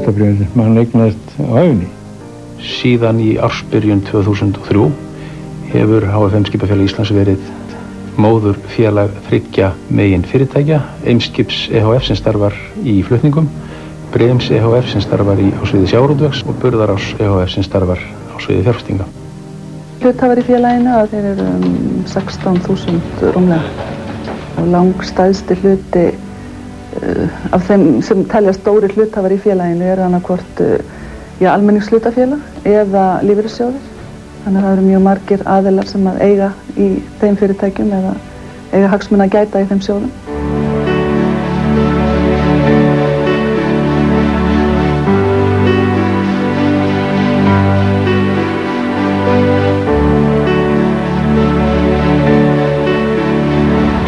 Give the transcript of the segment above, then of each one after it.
hlutabréfin sem hann eignaðist á ævinni. Síðan í ársbyrjun 2003 hefur HFM Skipafélag Íslands verið móðurfélag 3 megin fyrirtækja, Eimskips EHF sem starfar í flutningum, Breims EHF sem starfar á sviði sjávarútvegs og Burðarás EHF sem starfar á sviði fjárfestinga. Hluthafar í félaginu að þeir eru 16.000 rúmlega. Langstæðsti hluti af þeim sem telja stóri hluthafar í félaginu eru annarkvort almenningshlutafélag eða lífeyrissjóðir. Þannig að það eru mjög margir aðilar sem að eiga í þeim fyrirtækjum eða eiga hagsmuna að gæta í þeim sjóðum.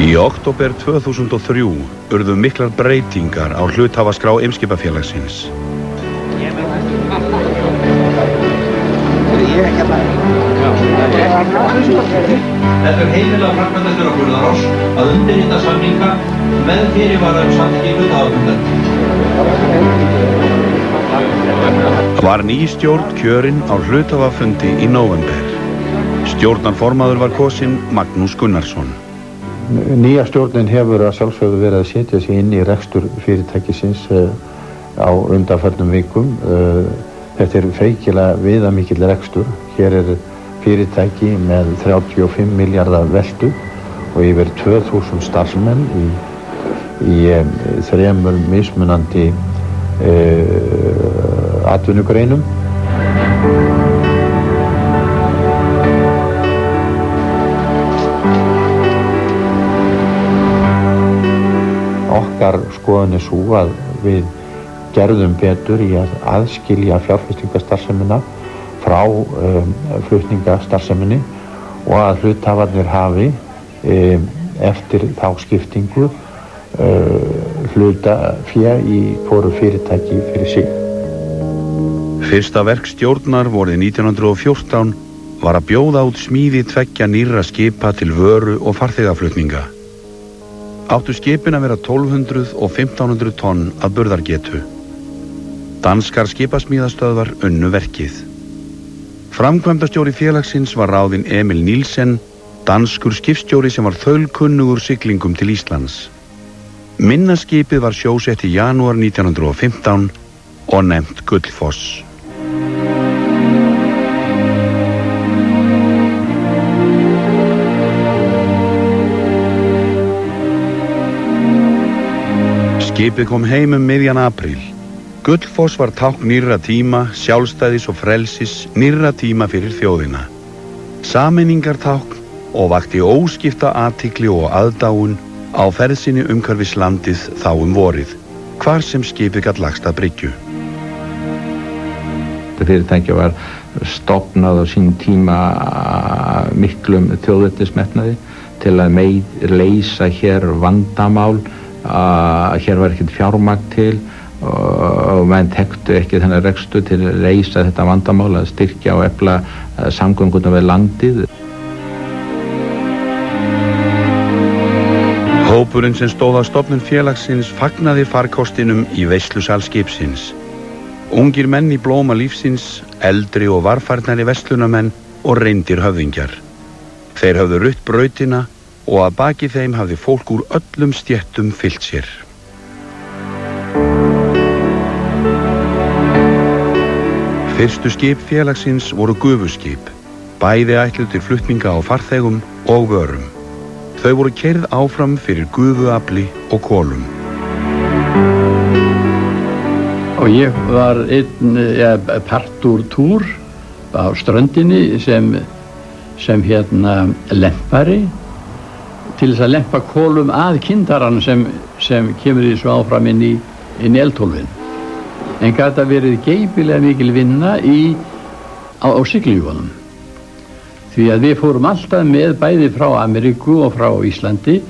Í október 2003 urðu miklar breytingar á hluthafaskrá Eimskipafélagsins. Þetta heimilega framkvæmdastjóra Burðarás að undirrita samninga með fyrirvara samþykki hluthafafundar. Var ný stjórn kjörin á hluthafafundi í nóvember. Stjórnarformaður var kosinn Magnús Gunnarsson. Nýja stjórnin hefur að sjálfsögðu verið að setja sig inn í rekstur fyrirtækisins á undanförnum vikum. Þetta er feikilega viðamikill rekstur. Hér er fyrirtæki með 35 milljarða veltu og yfir 2000 starfsmenn í 3 mismunandi atvinnugreinum. Okkar skoðun er sú að við gerðum betur í að aðskilja fjárfestingastarfsemina frá flutningastarfseminni og að hluthafarnir hafi eftir þá skiptingu hlutafé í hvoru fyrirtæki fyrir sig. Fyrsta verk stjórnar vorið 1914 var að bjóða út smíði 2 nýrra skipa til vöru- og farþegaflutninga. Áttu skipin að vera 1200 og 1500 tonn að burðargetu. Danskar skipasmíðastöðvar unnu verkið. Framkvæmdastjóri félagsins var ráðinn Emil Nielsen, danskur skipstjóri sem var þaulkunnugur siglingum til Íslands. Minna skipið var sjósett í janúar 1915 og nefnt Gullfoss. Skipið kom heim miðjan apríl. Gullfoss var tákn nýrra tíma, sjálfstæðis og frelsis, nýrra tíma fyrir þjóðina. Sameiningartákn og vakti óskipta athygli og aðdáun á ferð sinni umhverfis landið þá vorið, hvar sem skipið gat lagst að bryggju. Þetta fyrirtæki var stofnað á sín tíma miklum þjóðernismetnaði til að leysa hér vandamál. Hér var ekkert fjármagn til og menn tektu ekki þennan rekstur til að leysa þetta vandamál, að styrkja og efla samgönguna við landið. Hópurinn sem stóð á stofnun félagsins fagnaði farkostinum í veislusal skipsins. Ungir menn í blóma lífsins, eldri og varfærnari verslunarmenn og reyndir höfðingjar. Þeir höfðu rutt brautina og að baki þeim hafði fólk úr öllum stéttum fylgt sér. Fyrstu skip félagsins voru gufuskip, bæði ætluð til flutninga á farþegum og vörum. Þau voru keyrð áfram fyrir gufuafli og kolum. Og ég var part úr túr á ströndinni sem lempari til þess að lempa kolum að kyndarann sem kemur því svo áfram inn í eldhólfin. En gat að verið geypilega mikil vinna á siglingunum. Því að við fórum alltaf með bæði frá Ameríku og frá Íslandi.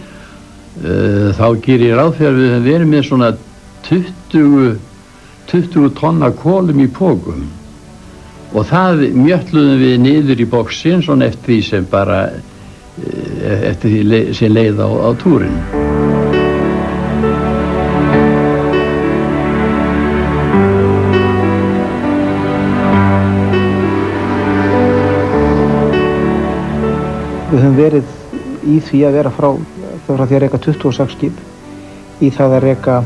Þá gerir ég ráð fyrir að við höfum verið með svona 20 tonna kolum í pókum. Og það mjötluðum við niður í boxin svona eftir því sem bara eftir því sem leið á túrin. verið í því að vera frá því að reka 26 skip í það að reka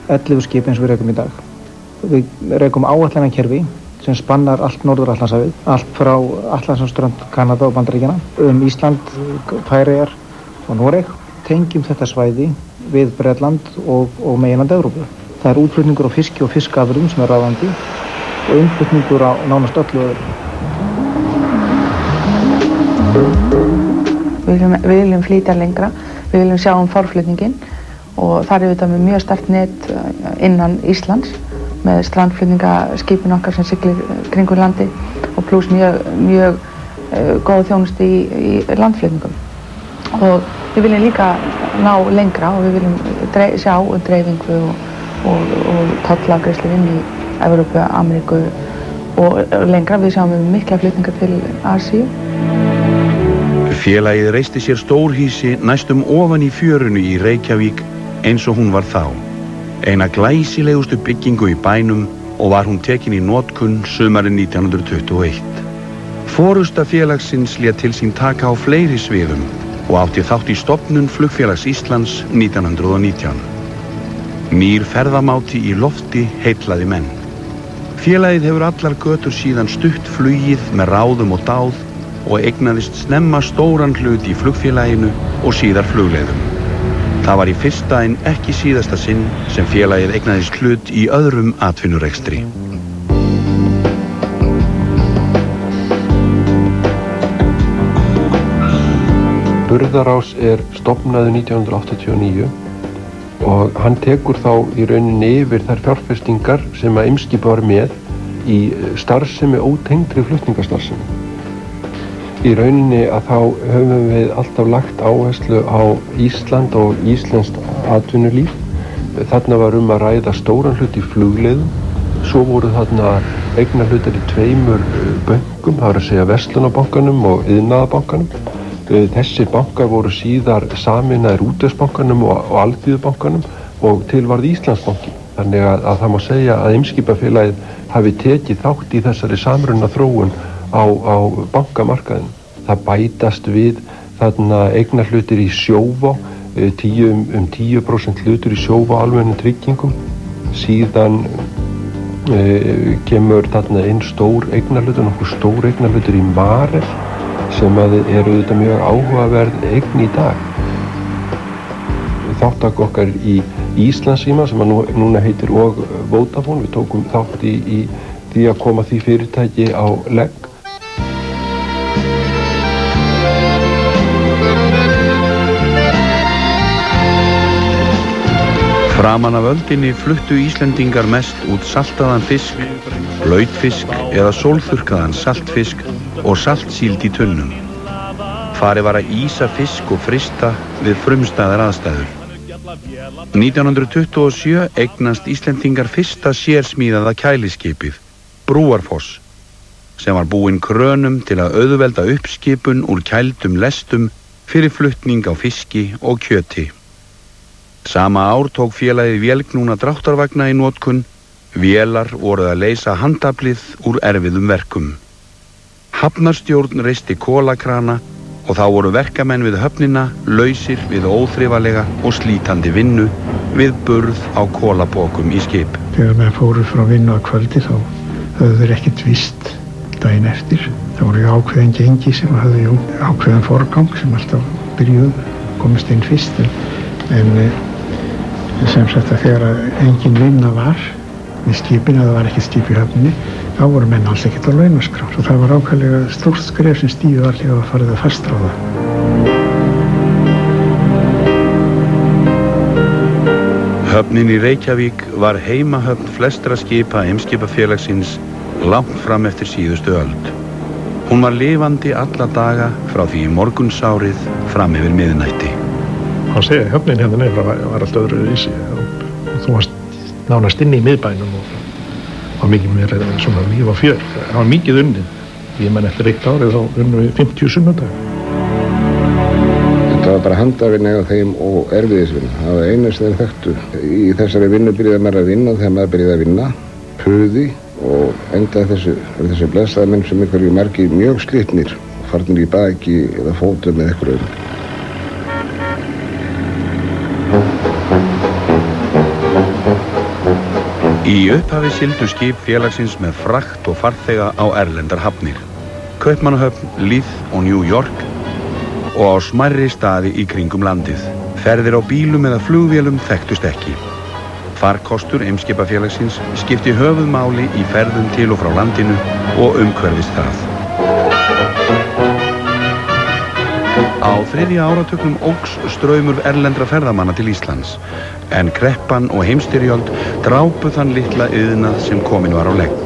11 skip eins og við rekum í dag. Við rekum áætlunarkerfi sem spannar allt Norður-Atlantshafið, allt frá Atlantshafsströnd Kanada og Bandaríkjanna, Ísland, Færeyjar og Noreg, tengjum þetta svæði við Bretland og meginland Evrópu. Það er útflutningur á fiski og fiskafurðum sem er ráðandi og innflutningur á nánast öllu öðru. Við viljum flytja lengra, við viljum sjá forflutninginn og þar er þetta með mjög sterkt net innan Íslands með strandflutningaskipin okkar sem siglir kringum landi og pluss mjög góða þjónustu í landflutningum. Og við viljum líka ná lengra og við viljum sjá dreifingu og tollafgreiðslur inn í Evrópu, Ameríku og lengra. Við sjáum mikla flutningar til Asíu. Félagið reisti sér stórhýsi næstum ofan í fjörunu í Reykjavík eins og hún var þá. Eina glæsilegustu byggingu í bænum og var hún tekin í notkun sumarið 1921. Forusta félagsins lét til sín taka á fleiri sviðum og átti þátt í stofnun Flugfélags Íslands 1919. Nýr ferðamáti í lofti heillaði menn. Félagið hefur allar götur síðan stutt flugið með ráðum og dáð og eignaðist snemma stóran hlut í flugfélaginu og síðar flugleiðum. Það var í fyrsta en ekki síðasta sinn sem félagið eignaðist hlut í öðrum atvinnurekstri. Burðarás er stofnaður 1989 og hann tekur þá í rauninni yfir þær fjárfestingar sem að Eimskip var með í starfsemi ótengdri flutningastarfsemi. Í rauninni að þá höfum við alltaf lagt áherslu á Ísland og íslenskt atvinnulíf. Þarna var að ræða stóran hlut í flugleiðum. Svo voru þarna eignarhlutir í 2 bönkum, það var að segja Verslunarbankanum og Iðnaðarbankanum. Þessir bankar voru síðar sameinaðir Útvegsbankanum og Alþýðubankanum og til varð Íslandsbanki. Þannig að það má segja að Eimskipafélagið hafi tekið þátt í þessari samruna þróun á bankamarkaðin. Það bætast við þarna eignarhlutir í Sjóvá, 10% hlutur í Sjóvá almennum tryggingum. Síðan kemur þarna inn stór eignarhlutur, nokkuð stór eignarhlutur í Marel sem eru auðvitað mjög áhugaverð eign í dag. Þátttaka okkar í Íslandssíma sem núna heitir og Vodafone, við tókum þátt í því að koma því fyrirtæki á legg. Framan af öldinni fluttu Íslendingar mest út saltaðan fisk, blautfisk eða sólþurrkaðan saltfisk og saltsíld í tunnum. Farið var að ísa fisk og frysta við frumstæðar aðstæður. 1927 eignast Íslendingar fyrsta sérsmíðaða kæliskipið, Brúarfoss, sem var búinn krönum til að auðvelda uppskipun úr kældum lestum fyrir flutning á fiski og kjöti. Sama ár tók félagið vélknúna dráttarvagna í notkun. Vélar voru að leysa handaflið úr erfiðum verkum. Hafnarstjórn reisti kolakrana og þá voru verkamenn við höfnina lausir við óþrifalega og slítandi vinnu við burð á kolapokum í skip. Þegar menn fóru frá vinnu að kvöldi þá höfðu þeir ekkert vist daginn eftir. Það voru ákveðin gengi sem höfðu ákveðin forgang sem alltaf byrjuðu, komist inn fyrst. En sem sagt að þegar engin vinna var við skipin, eða það var ekki skip í höfninni, þá voru menn alls ekkert á launaskrá. Svo það var ákveðlega stórt skref sem stíðu allir að farið að fastráða. Höfnin í Reykjavík var heimahöfn flestra skipa Eimskipafélagsins langt fram eftir síðustu öld. Hún var lifandi alla daga frá því í morgunsárið fram yfir miðnætti. Hann segja, höfnin hérna nefnir var alltaf öðru vísi og þú varst nánast inni í miðbænum og var mikið meira svona líf og fjör. Það var mikið unnið. Ég menn eftir 1 árið þá unnum við 50 sunnudag. Þetta var bara handavinna á þeim og erfiðisvinna. Það var einu sem þeir þekktu. Í þessari vinnu byrjaði maður að vinna þegar maður byrjaði að vinna. Puði og endaði þessi blessaða menn sem ykkur margir mjög slitnir farnir í baki eða fótum með eitthvað öðru. Í upphafi sigldu skip félagsins með frakt og farþega á erlendar hafnir, Kaupmannahöfn, Leith og New York og á smærri staði í kringum landið. Ferðir á bílum eða flugvélum þekktust ekki. Farkostur Eimskipafélagsins skipti höfuðmáli í ferðum til og frá landinu og umhverfis það. Á þriðja áratugnum óx straumur erlendra ferðamanna til Íslands, en kreppan og heimstyrjöld drápu þann litla iðnað sem komin var á legg.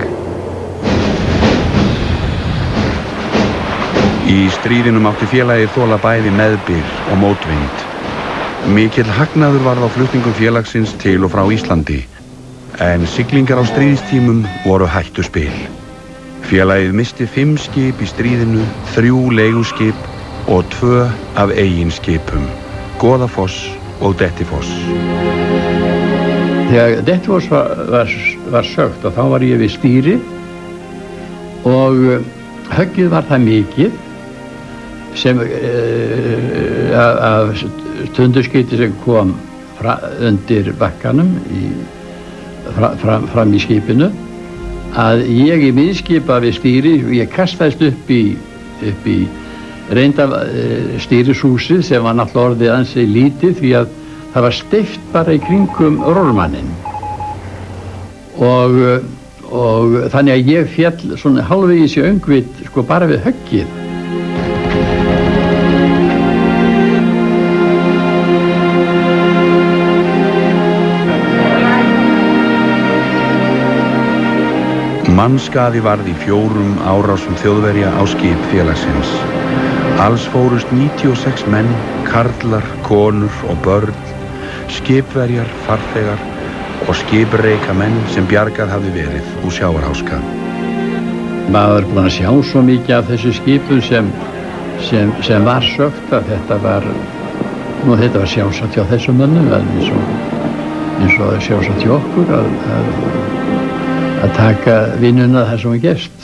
Í stríðinum átti félagið þola bæði meðbyr og mótvind. Mikill hagnaður varð á flutningum félagsins til og frá Íslandi, en siglingar á stríðstímum voru hættuspil. Félagið misti 5 skip í stríðinu, 3 leiguskip og 2 af eigin skipum, Goðafoss og Dettifoss. Þegar Dettifoss var sögt og þá var ég við stýri og höggið var það mikið sem af stunduskyti sem kom undir bakkanum fram í skipinu að ég í miðskipa við stýri, ég kastaðist upp í reynda stýrishúsið sem var náttúrulega orðið ansi lítið því að það var steypt bara í kringum rólmanninn og þannig að ég féll svona hálfvegis í öngvit sko bara við höggið. Mannskaði varð í 4 árásum Þjóðverja á skip félagsins. Alls fórust 96 menn, karlar, konur og börn, skipverjar, farþegar og skipreika menn sem bjargað hafði verið úr sjávarháska. Maður er búinn að sjá svo mikið af þessu skipum sem var sögt að þetta var sjálfsagt hjá þessum mönnum eins og sjálfsagt hjá okkur að taka vinnuna þar sem við gerst.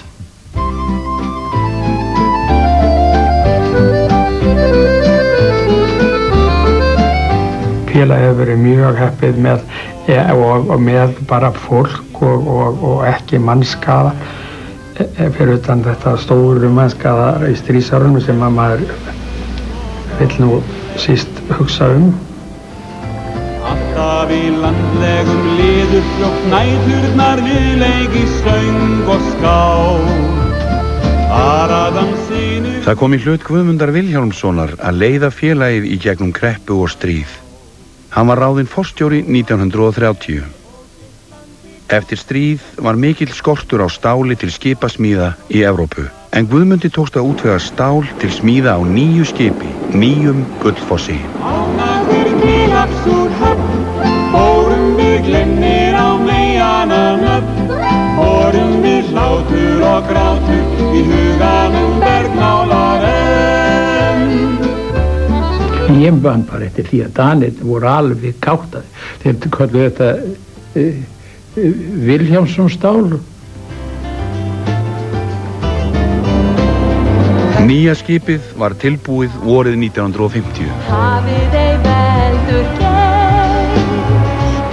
Félagið hefur verið mjög heppið með bara fólk og ekki mannskaða fyrir utan þetta stóru mannskaða í stríðsárunum sem að maður vill nú síst hugsa Alltaf í landlegum liður fljótt næturnar við leik í söng og skál. Það kom í hlut Guðmundar Vilhjálmssonar að leiða félagið í gegnum kreppu og stríð. Hann var ráðinn forstjóri 1930. Eftir stríð var mikill skortur á stáli til skipasmíða í Evrópu, en Guðmundi tókst að útvega stál til smíða á 9 skipi, 9 Gullfossi. Ánægðir til hafs úr höfn, fórum við glennir á meyjana nöfn, fórum við hlátur og grátur í huganum bergmálar enn. Ég vann bara eftir því að Danir voru alveg káttaði. Þeir kallu þetta Vilhjálmsson stál. Nýja skipið var tilbúið vorið 1950. Hafið ei veldur geit,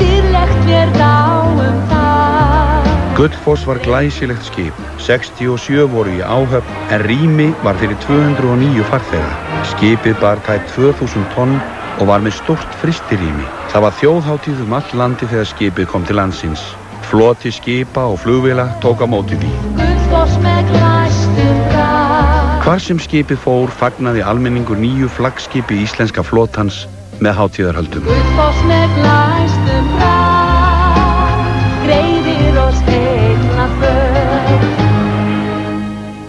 dýrlegt mér dáum það. Gullfoss var glæsilegt skip. 67 voru í áhöfn, en rými var fyrir 209 farþega. Skipið bar tæp 2000 tonn og var með stórt frystirými. Það var þjóðhátíð all landi þegar skipið kom til landsins. Floti skipa og flugvéla tók á móti því. Gullfoss með glæstum brag. Hvar sem skipið fór fagnaði almenningur nýju flaggskipi íslenska flotans með hátíðarhöldum. Gullfoss með glæstum brag, greiðir og spegna för.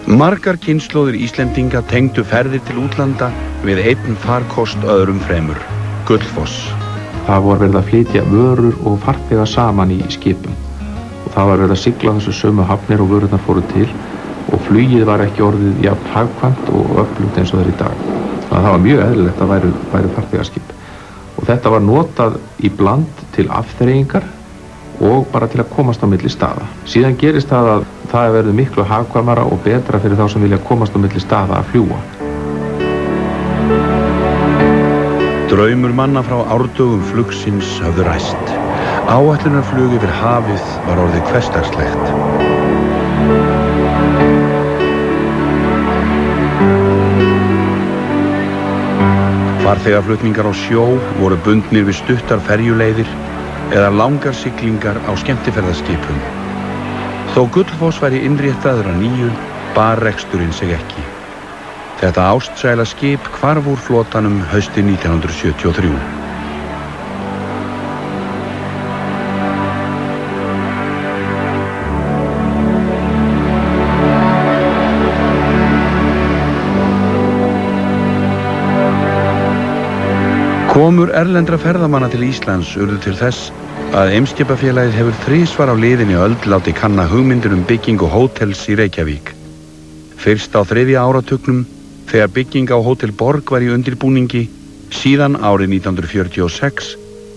Margar kynslóðir Íslendinga tengdu ferðir til útlanda við einn farkost öðrum fremur, Gullfoss. Það var verið að flytja vörur og farþega saman í skipum og það var verið að sigla þessu sömu hafnir og vörurnar fóru til og flugið var ekki orðið jafn hagkvæmt og öflugt eins og það er í dag. Þannig að það var mjög eðlilegt að væru farþegaskip og þetta var notað í bland til afþreyingar og bara til að komast á milli staða. Síðan gerist það að það verður miklu hagkvæmara og betra fyrir þá sem vilja komast á milli staða að fljúga. Draumur manna frá árdögum flugsins höfðu ræst. Áætlunarflug yfir hafið var orðið hversdagslegt. Farþegaflutningar á sjó voru bundnir við stuttar ferjuleiðir eða langar siglingar á skemmtiferðaskipum. Þó Gullfoss væri innréttaður að nýju, bar reksturinn sig ekki. Þetta ástsæla skip hvarf úr flotanum haustið 1973. Komur erlendra ferðamanna til Íslands urðu til þess að Eimskipafélagið hefur þrisvar á liðinni öld látið kanna hugmyndir byggingu hótels í Reykjavík. Fyrst á 3. áratugnum þegar bygging á Hótel Borg var í undirbúningi, síðan árið 1946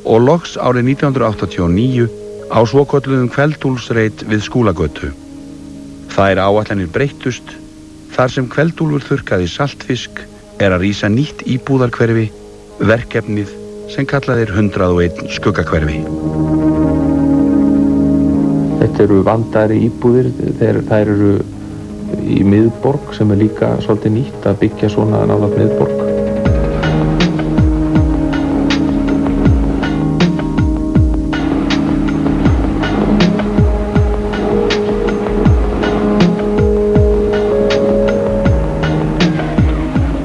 og loks árið 1989 á svokölluðum Kveld-Úlfsreit við Skúlagötu. Þær áætlanir breyttust, þar sem Kveld-Úlfur þurrkaði saltfisk að rísa nýtt íbúðarhverfi, verkefnið sem kallað 101 skuggahverfi. Þetta eru vandaðri íbúðir, þær eru í miðborg sem líka svolítið nýtt að byggja svona nálægt miðborg.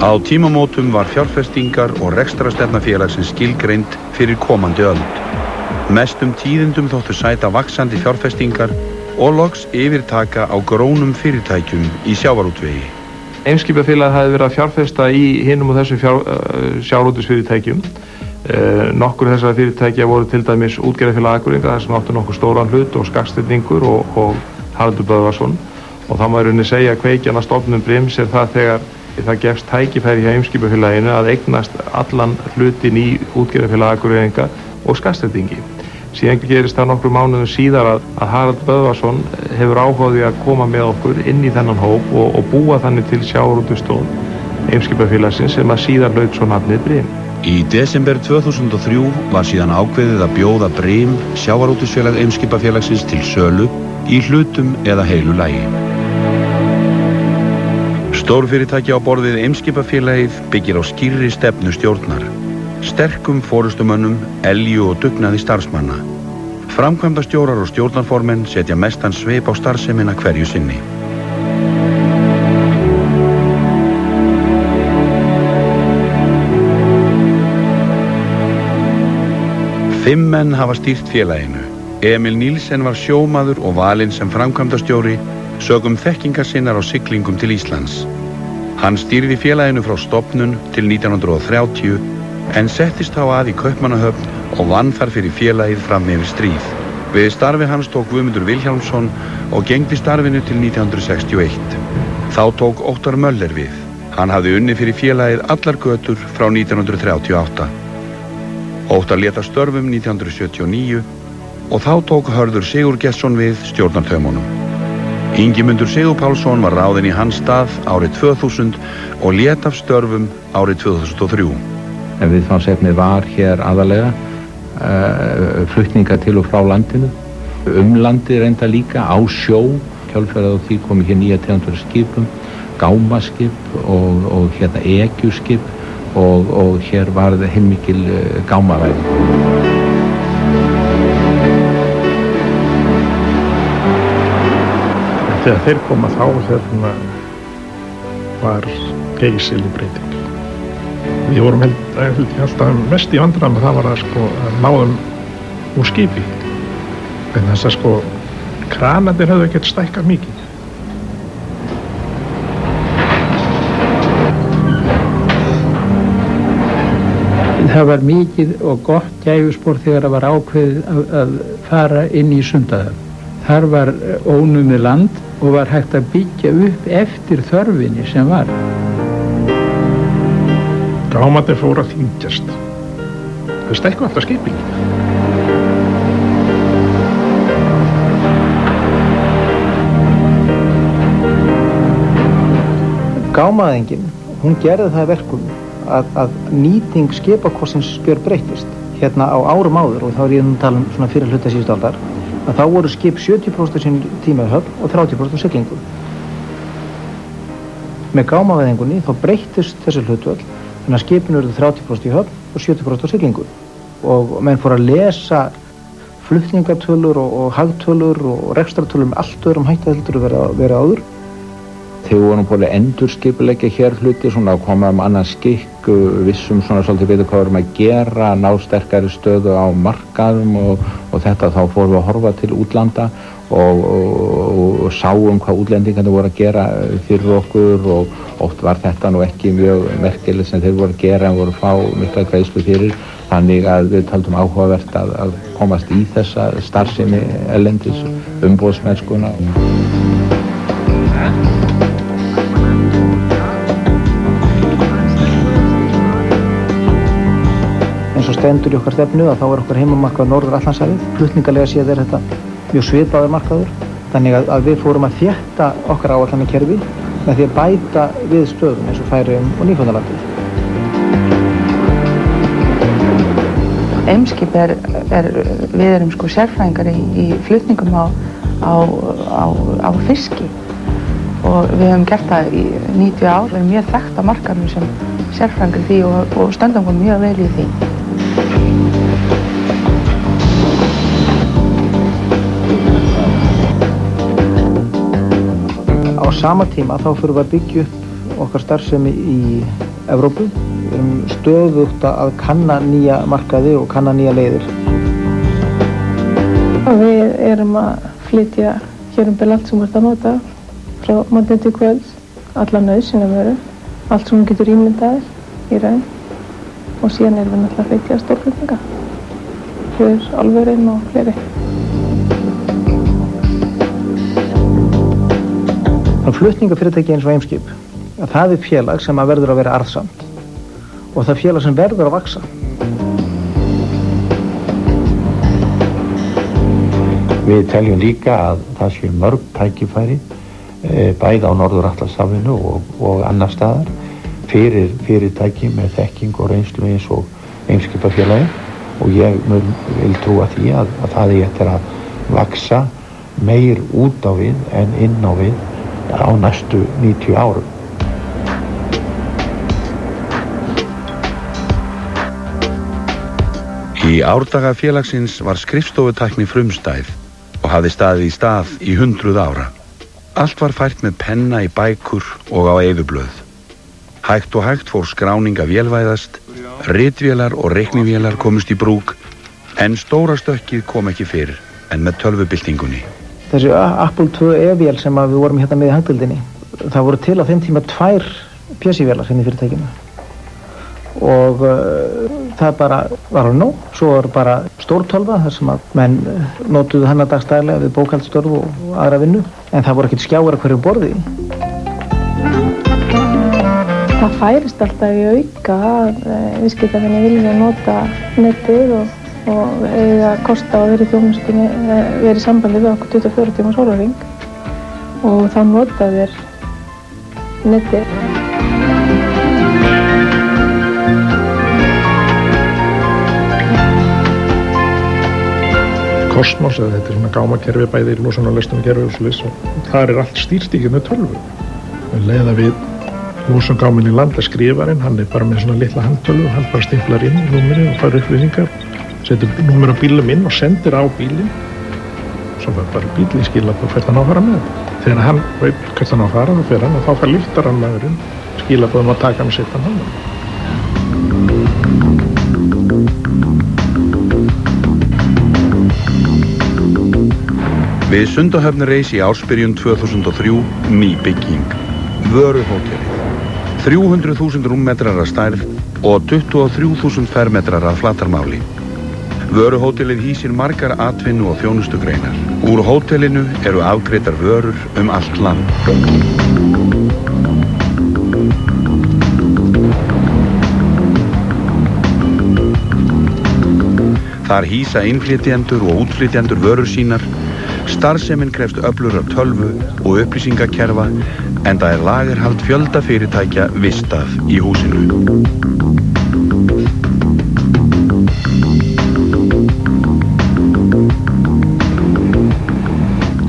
Á tímamótum var fjárfestingar og rekstrarstefna félagsins skilgreind fyrir komandi öld. Mestum tíðindum þóttu sæta vaxandi fjárfestingar og loks yfirtaka á grónum fyrirtækjum í sjávarútvegi. Eimskipafélagið hafði verið að fjárfesta í hinum og þessum sjávarútvegsfyrirtækjum. Nokkur þessara fyrirtækja voru til dæmis Útgerðarfélag Akureyringa, þar sem áttu nokkuð stóran hlut, og Skagstyrningur og Haraldur Böðvarsson. Og það má í rauninni segja að kveikjan að stofnun Brims það þegar það gefst tækifæri hjá Eimskipafélaginu að eignast allan hlutin í Útgerðarfélag Akureyringa og Skagstyrningi. Síðan gerist það nokkrum mánuðum síðar að Haraldur Böðvarsson hefur áhugaði að koma með okkur inn í þennan hóp og búa þannig til sjávarútvegsstoð Eimskipafélagsins sem að síðar hlaut svo nafnið Brim. Í desember 2003 var síðan ákveðið að bjóða Brim, sjávarútvegsfélag Eimskipafélagsins, til sölu í hlutum eða heilu lagi. Stórfyrirtæki á borðið Eimskipafélagið byggir á skýrri stefnu stjórnar, sterkum forystumönnum, elju og dugnaði starfsmanna. Framkvæmdastjórar og stjórnarformenn setja mestan svip á starfsemina hverju sinni. Fimm menn hafa stýrt félaginu. Emil Nílsen var sjómaður og valinn sem framkvæmdastjóri sögum þekkingar sinnar á siglingum til Íslands. Hann stýrði félaginu frá stofnun til 1930 en settist þá að í Kaupmannahöfn og vann þar fyrir félagið fram yfir stríð. Við starfi hans tók Guðmundur Vilhjálmsson og gegndi starfinu til 1961. Þá tók Óttar Möller við. Hann hafði unnið fyrir félagið allar götur frá 1938. Óttar lét af störfum 1979 og þá tók Hörður Sigurgesson við stjórnartaumunum. Ingimundur Sigurpálsson var ráðinn í hans stað árið 2000 og lét af störfum árið 2003. En viðfangsefnið var hér aðalega flutningar til og frá landinu, landi reynda líka, á sjó, kjölfarið á því komi hér nýja tegundur skipum, gámaskip og hérna ekjuskip og hér var heilmikil gámavæði. Þegar þeir koma þá hérna var geysileg breyting. Við vorum alltaf mest í vandræðum að það var að náðum úr skipi. En þess að kranarnir höfðu ekkert stækkað mikið. Það var mikið og gott gæfuspor þegar það var ákveðið að fara inn í Sundahöfn. Þar var ónumið land og var hægt að byggja upp eftir þörfinni sem var. Gámarnir fóru að þyngjast. Þau stækku alltaf skipingin. Gámavæðingin, hún gerði það verkum að nýting skipakossins gjörbreyttist. Hérna á árum áður, og þá ég að tala svona fyrir hluta síðustu aldar, að þá voru skip 70% sín tíma í höfn og 30% siglingu. Með gámavæðingunni þá breyttist þessi hlutvöld, þannig að skipin urðu 30% í höfn og 70% siglingu. Og menn fór að lesa flutningatölur og hagtölur og rekstratölur með allt öðrum hætti heldur að vera áður. Þegar við vorum búin að endurskipuleggja hér hluti, svona að koma annan skikk, vissum svona svolítið betur hvað við vorum að gera, ná sterkari stöðu á markaðum og þetta, þá fórum við að horfa til útlanda og sáum hvað útlendingarnir voru að gera fyrir okkur og oft var þetta nú ekki mjög merkilegt sem þeir voru að gera en voru að fá mikla greiðslu fyrir. Þannig að við taldum áhugavert að komast í þessa starfsemi erlendis, umboðsmennskuna. Eins og stendur í okkar stefnu að þá okkar heimamarkaður Norður-Atlantshafið. Flutningalega séð þetta mjög svipaður markaður. Þannig að við fórum að þétta okkar áætlanakerfi með því að bæta við stöðum eins og Færeyjum og Nýfundnalandið. Eimskip við erum sko sérfræðingar í flutningum á fiski og við höfum gert það í 90 ár. Við erum mjög þekkt á markaðnum sem sérfræðingar í því og stöndum okkur mjög vel í því. Á sama tíma þá fyrir við að byggja upp okkar starfsemi í Evrópu. Við erum stöðugt að kanna nýja markaði og kanna nýja leiðir. Við erum að flytja hér bil allt sem við erum að nota frá morgni til kvölds, alla nauðsynjavöru, allt sem við getur ímyndaðir í raun og síðan erum við náttúrulega að flytja stórflutninga fyrir álverin og fleiri. Flutningafyrirtæki eins og Eimskip, það félag sem að verður að vera arðsamt og það félag sem verður að vaxa. Við teljum líka að það sé mörg tækifæri bæði á Norður-Atlantshafinu og annar staðar fyrir fyrirtæki með þekking og reynslu eins og Eimskipafélagi og ég vil trúa því að það eigi eftir að vaxa meir út á við en inn á við á næstu 90 árum. Í árdaga félagsins var skrifstofutækni frumstæð og hafði staðið í stað í 100 ára. Allt var fært með penna í bækur og á eyðublöð. Hægt og hægt fór skráning að vélvæðast, ritvélar og reiknivélar komust í brúk, en stóra stökkið kom ekki fyrr en með tölvubyltingunni. Þessi Apple II E-vél sem við vorum hérna með í hagdeildinni, það voru til á þeim tíma 2 PC-vélar hérna í fyrirtækinu. Og það bara var alveg nóg. Svo var bara stórtölva þar sem að menn notuðu hana dagstæðlega við bókhaldsstörf og aðra vinnu. En það voru ekkert skjáir að hverju borði. Það færist alltaf í auka að viðskiptavinir vilja nota netið og eiga kosta á verið þjónustunni, verið í sambandi við okkur 24 tíma sólarhring og þá nota þeir netið. Kosmos, eða þetta er svona gámakerfi bæði í losun- og lestunarkerfi og svoleiðis og þar allt stýrt ekki með tölvu. Við leiða við losungáminn í land að skrifarinn, hann bara með svona litla handtölvu, hann bara stimplar inn í númerið og fær upplýsingar, setur númer á bílum inn og sendir á bílinn, svo bara bíl í skilabóð hvert hann á að fara með. Þegar hann veit hvert hann á að fara, þá fer hann og þá fær lyftar hann maðurinn skilabóðum að taka hann og setja hann hann. Við Sundahöfn reis í ársbyrjun 2003 ný bygging, Vöruhótelið. 300.000 rúmmetrar að stærð og 23.000 fermetrar að flatarmáli. Vöruhótelið hýsir margar atvinnu og þjónustugreinar. Úr hótelinu eru afgreiddar vörur allt land. Þar hýsa innflytjendur og útflytjendur vörur sínar Starfsemin krefst öflugra tölvu og upplýsingakerfa, enda lagerhald fjölda fyrirtækja vistað í húsinu.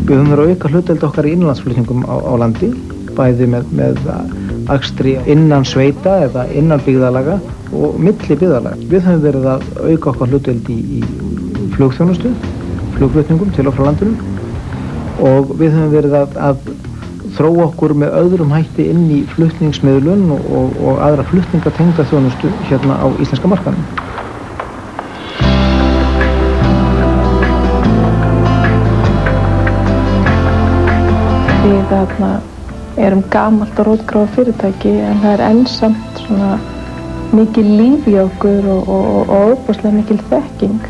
Við höfum verið að auka hlutdeild okkar í innanlandsflutningum á landi, bæði með akstri innan sveita eða innan byggðarlaga og milli byggðarlaga. Við höfum verið að auka okkar hlutdeild í flugþjónustu, flugflutningum til og frá landinu, og við höfum verið að þróa okkur með öðrum hætti inn í flutningsmiðlun og aðra flutningatengda þjónustu hérna á íslenska markaðnum. Við erum gamalt og rótgróið fyrirtæki, en það enn samt svona mikil líf í okkur og ofboðslega mikil þekking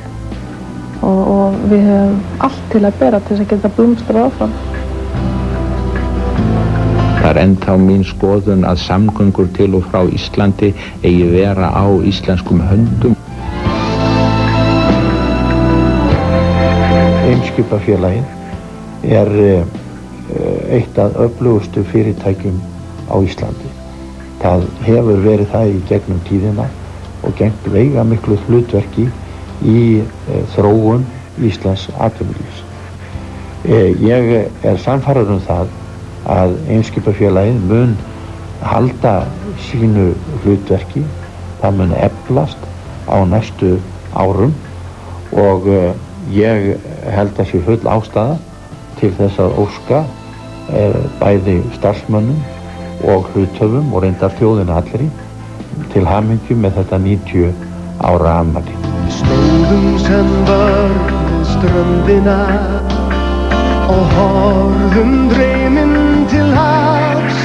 og við höfum allt til að bera til þess að geta blómstrað áfram. Það ennþá mín skoðun að samgöngur til og frá Íslandi eigi vera á íslenskum höndum. Eimskipafélagið eitt af öflugustu fyrirtækjum á Íslandi. Það hefur verið það í gegnum tíðina og gegnt veigamiklu hlutverki í þróun Íslands atvinnulífs. Ég sannfærður það að Eimskipafélagið mun halda sínu hlutverki, það mun eflast á næstu árum og ég held að sé full ástæða til þess að óska bæði starfsmönnum og hluthöfum og reyndar þjóðina allri til hamingju með þetta 90 ára afmæli. Stóðum sem vörð ströndina og horfum dreyminn til hafs.